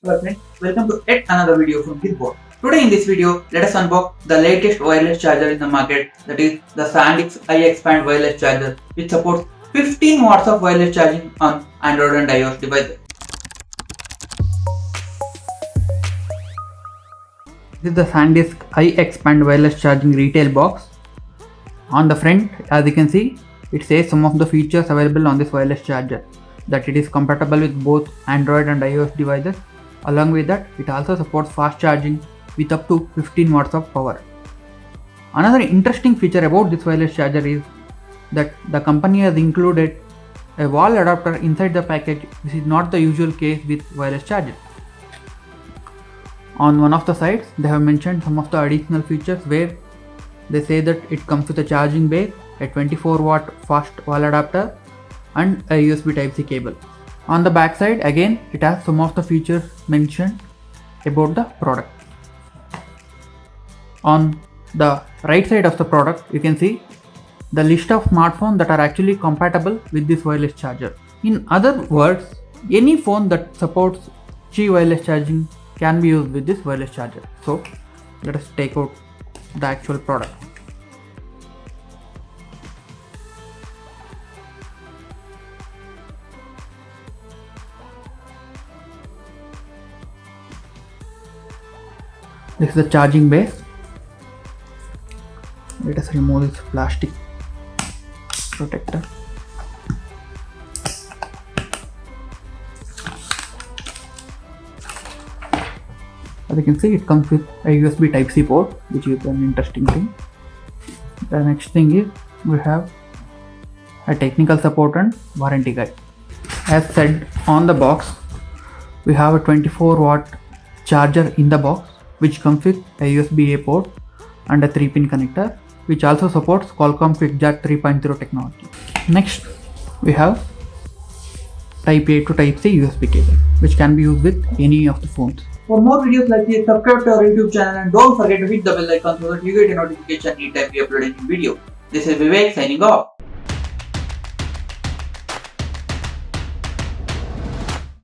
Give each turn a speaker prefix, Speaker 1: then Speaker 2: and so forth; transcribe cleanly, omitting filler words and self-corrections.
Speaker 1: Hello friends, welcome to yet another video from Gitboard. Today in this video, let us unbox the latest wireless charger in the market, that is the SanDisk iXpand wireless charger, which supports 15 watts of wireless charging on Android and iOS devices. This is the SanDisk iXpand wireless charging retail box. On the front, as you can see, it says some of the features available on this wireless charger, that it is compatible with both Android and iOS devices. Along with that, it also supports fast charging with up to 15 watts of power. Another interesting feature about this wireless charger is that the company has included a wall adapter inside the package, which is not the usual case with wireless chargers. On one of the sides, they have mentioned some of the additional features where they say that it comes with a charging base, a 24 watt fast wall adapter, and a USB Type-C cable. On the back side, again, it has some of the features mentioned about the product. On the right side of the product, you can see the list of smartphones that are actually compatible with this wireless charger. In other words, any phone that supports Qi wireless charging can be used with this wireless charger. So let us take out the actual product. This is the charging base. Let us remove this plastic protector. As you can see, it comes with a USB Type-C port, which is an interesting thing. The next thing is we have a technical support and warranty guide. As said on the box, we have a 24 watt charger in the box, which comes with a USB-A port and a 3-pin connector, which also supports Qualcomm QuickJack 3.0 technology. Next, we have Type-A to Type-C USB cable, which can be used with any of the phones. For more videos like this, subscribe to our YouTube channel and don't forget to hit the bell icon so that you get a notification anytime we upload a new video. This is Vivek signing off.